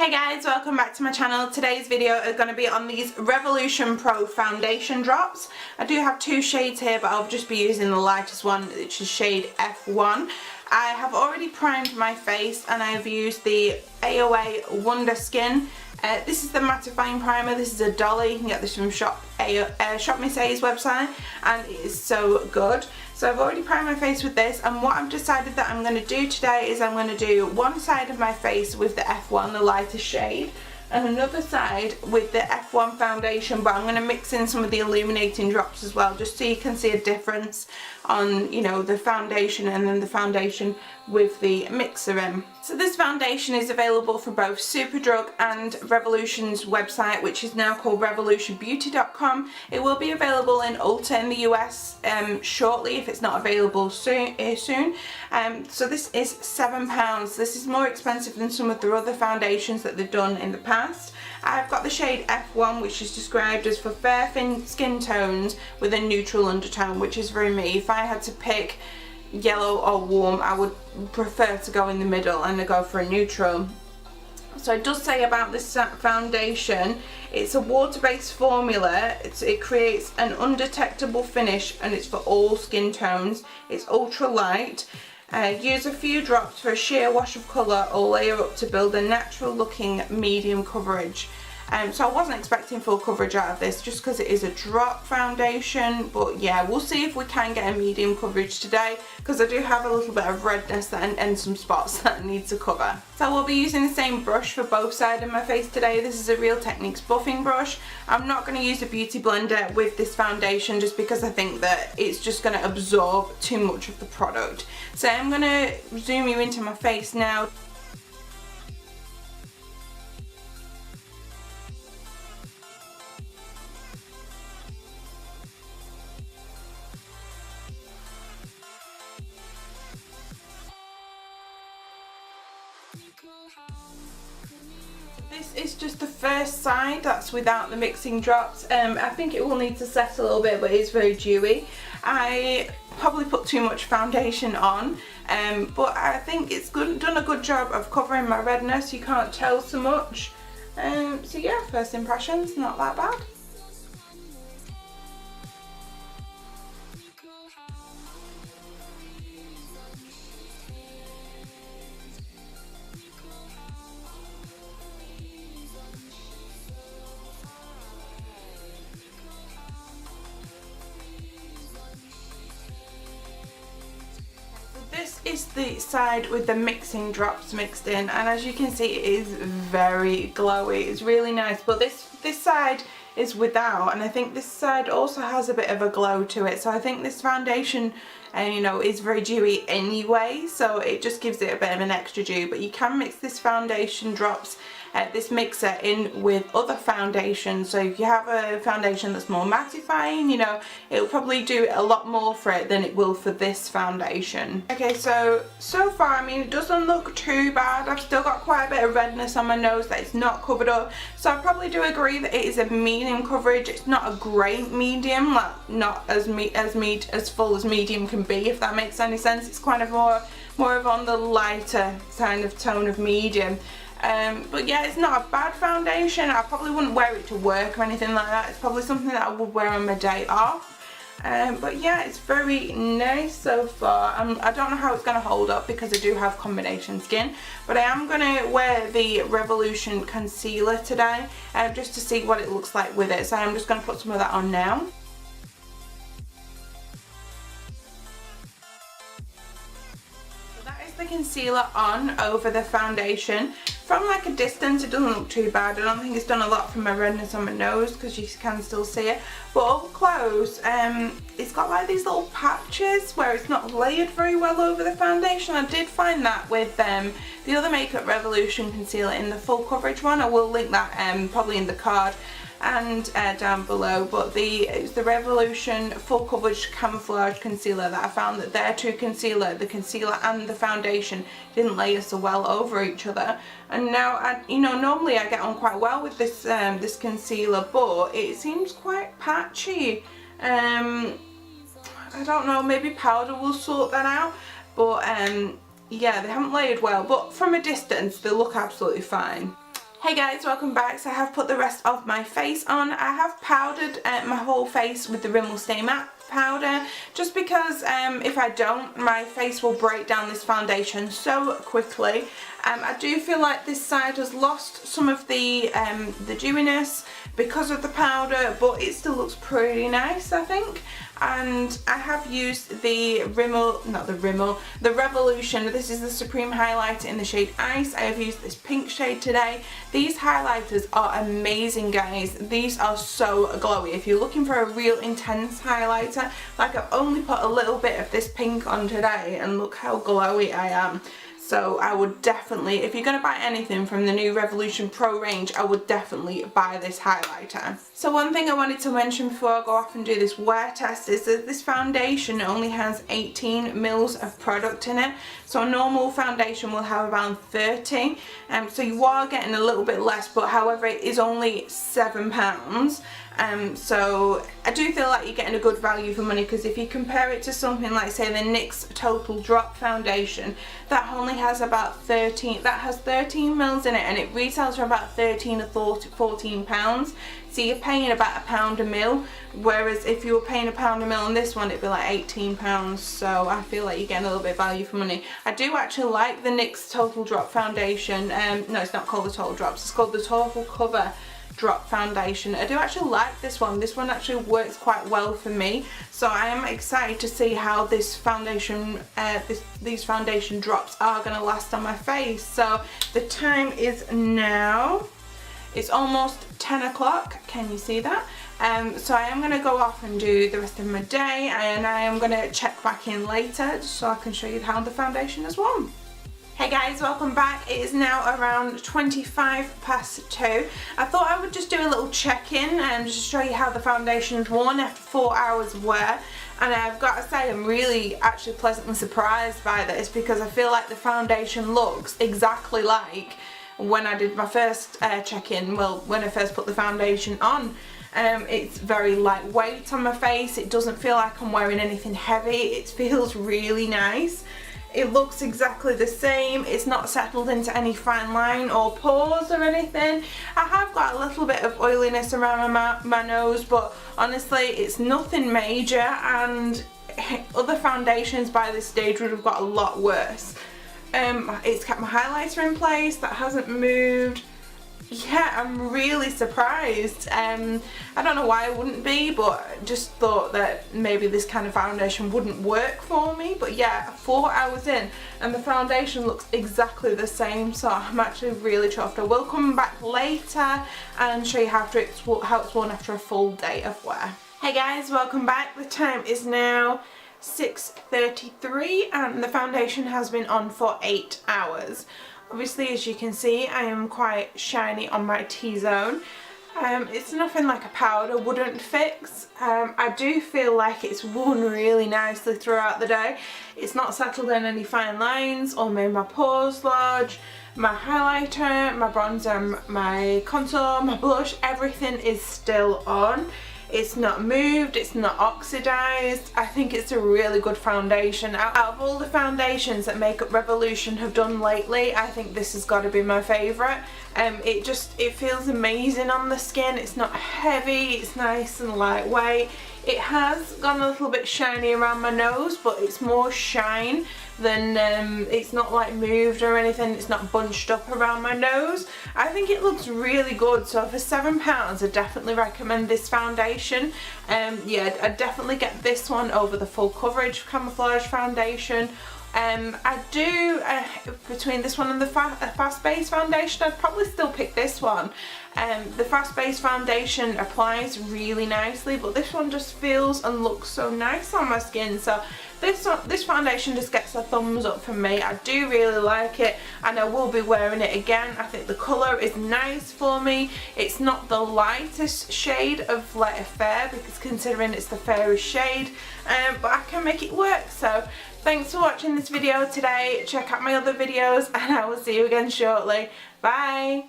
Hey guys, welcome back to my channel. Today's video is going to be on these Revolution Pro foundation drops. I do have two shades here, but I'll just be using the lightest one, which is shade F1. I have already primed my face and I've used the AOA Wonder Skin. This is the mattifying primer. This is a dolly. You can get this from Shop Miss A's website, and it is so good. So I've already primed my face with this, and what I've decided that I'm going to do today is I'm going to do one side of my face with the F1, the lightest shade, and another side with the F1 foundation, but I'm going to mix in some of the illuminating drops as well, just so you can see a difference on, you know, the foundation and then the foundation with the mixer in. So this foundation is available for both Superdrug and Revolution's website, which is now called revolutionbeauty.com. It will be available in Ulta in the US shortly, if it's not available soon. So this is £7. This is more expensive than some of the other foundations that they've done in the past. I've got the shade F1, which is described as for fair thin skin tones with a neutral undertone, which is very me. If I had to pick yellow or warm, I would prefer to go in the middle and go for a neutral. So it does say about this foundation, it's a water-based formula. It creates an undetectable finish and it's for all skin tones. It's ultra light. Use a few drops for a sheer wash of colour or layer up to build a natural looking medium coverage. So I wasn't expecting full coverage out of this just because it is a drop foundation, but yeah, we'll see if we can get a medium coverage today, because I do have a little bit of redness and some spots that I need to cover. So we'll be using the same brush for both sides of my face today. This is a Real Techniques buffing brush. I'm not going to use a beauty blender with this foundation just because I think that it's just going to absorb too much of the product. So I'm going to zoom you into my face now. This is just the first side, that's without the mixing drops. I think it will need to set a little bit, but it's very dewy. I probably put too much foundation on, but I think it's done a good job of covering my redness. You can't tell so much. So yeah, first impressions, not that bad. This is the side with the mixing drops mixed in, and as you can see it is very glowy. It's really nice, but this side is without, and I think this side also has a bit of a glow to it. So I think this foundation, you know, is very dewy anyway, so it just gives it a bit of an extra dew. But you can mix this foundation drops, this mixer, in with other foundations. So if you have a foundation that's more mattifying, you know, it'll probably do a lot more for it than it will for this foundation. Okay, so far, I mean, it doesn't look too bad. I've still got quite a bit of redness on my nose that it's not covered up, so I probably do agree that it is a medium coverage. It's not a great medium, like not as full as medium can be, if that makes any sense. It's kind of more of on the lighter kind of tone of medium. But yeah, it's not a bad foundation. I probably wouldn't wear it to work or anything like that. It's probably something that I would wear on my day off. But yeah, it's very nice so far. I don't know how it's going to hold up because I do have combination skin, but I am going to wear the Revolution concealer today, just to see what it looks like with it. So I'm just going to put some of that on now. The concealer on over the foundation. From like a distance it doesn't look too bad. I don't think it's done a lot for my redness on my nose because you can still see it, but up close it's got like these little patches where it's not layered very well over the foundation. I did find that with the other Makeup Revolution concealer in the full coverage one. I will link that probably in the card and down below, but it's the Revolution full coverage camouflage concealer that I found that their two concealer, the concealer and the foundation, didn't layer so well over each other. And now, you know, normally I get on quite well with this this concealer, but it seems quite patchy. I don't know, maybe powder will sort that out, but yeah, they haven't layered well, but from a distance they look absolutely fine. Hey guys, welcome back. So I have put the rest of my face on. I have powdered my whole face with the Rimmel Stay Matte powder, just because if I don't, my face will break down this foundation so quickly. I do feel like this side has lost some of the dewiness because of the powder, but it still looks pretty nice, I think. And I have used the the Revolution. This is the Supreme highlighter in the shade Ice. I have used this pink shade today. These highlighters are amazing, guys. These are so glowy. If you're looking for a real intense highlighter, like, I've only put a little bit of this pink on today and look how glowy I am. So I would definitely, if you're going to buy anything from the new Revolution Pro range, I would definitely buy this highlighter. So one thing I wanted to mention before I go off and do this wear test is that this foundation only has 18 mils of product in it. So a normal foundation will have around 30. So you are getting a little bit less, but however it is only £7. So I do feel like you're getting a good value for money, because if you compare it to something like, say, the NYX Total Drop foundation, that only has about 13 mils in it, and it retails for about 13 or 14 pounds. So you're paying about £1 a mil, whereas if you were paying £1 a mil on this one, it'd be like 18 pounds. So I feel like you're getting a little bit of value for money. I do actually like the NYX Total Drop foundation. No, it's not called the Total Drops, it's called the Total Cover Drop foundation. I do actually like this one. This one actually works quite well for me, so I am excited to see how this foundation these foundation drops are going to last on my face. So the time is now, it's almost 10 o'clock. Can you see that? So I am going to go off and do the rest of my day, and I am going to check back in later just so I can show you how the foundation has worn. Hey guys, welcome back. It is now around 25 past 2. I thought I would just do a little check-in and just show you how the foundation is worn after 4 hours of wear. And I've got to say, I'm really actually pleasantly surprised by this, because I feel like the foundation looks exactly like when I did my first check-in, well, when I first put the foundation on. It's very lightweight on my face. It doesn't feel like I'm wearing anything heavy. It feels really nice. It looks exactly the same. It's not settled into any fine line or pores or anything. I have got a little bit of oiliness around my nose, but honestly it's nothing major, and other foundations by this stage would have got a lot worse. It's kept my highlighter in place, that hasn't moved. Yeah, I'm really surprised. I don't know why I wouldn't be, but just thought that maybe this kind of foundation wouldn't work for me. But yeah, 4 hours in and the foundation looks exactly the same, so I'm actually really chuffed. I will come back later and show you how it's worn after a full day of wear. Hey guys, welcome back. The time is now 6:33 and the foundation has been on for 8 hours. Obviously, as you can see, I am quite shiny on my T-zone. It's nothing like a powder wouldn't fix. I do feel like it's worn really nicely throughout the day. It's not settled in any fine lines or made my pores large. My highlighter, my bronzer, my contour, my blush, everything is still on. It's not moved, it's not oxidized. I think it's a really good foundation. Out of all the foundations that Makeup Revolution have done lately, I think this has got to be my favourite. It feels amazing on the skin. It's not heavy, it's nice and lightweight. It has gone a little bit shiny around my nose, but it's more shine than it's not like moved or anything. It's not bunched up around my nose. I think it looks really good. So for £7, I definitely recommend this foundation. Yeah, I'd definitely get this one over the Full Coverage Camouflage foundation. I do, between this one and the Fast Base foundation, I'd probably still pick this one. The Fast Base foundation applies really nicely, but this one just feels and looks so nice on my skin. So this foundation just gets a thumbs up from me. I do really like it and I will be wearing it again. I think the colour is nice for me. It's not the lightest shade of like a fair, because considering it's the fairest shade, but I can make it work. So thanks for watching this video today. Check out my other videos and I will see you again shortly. Bye!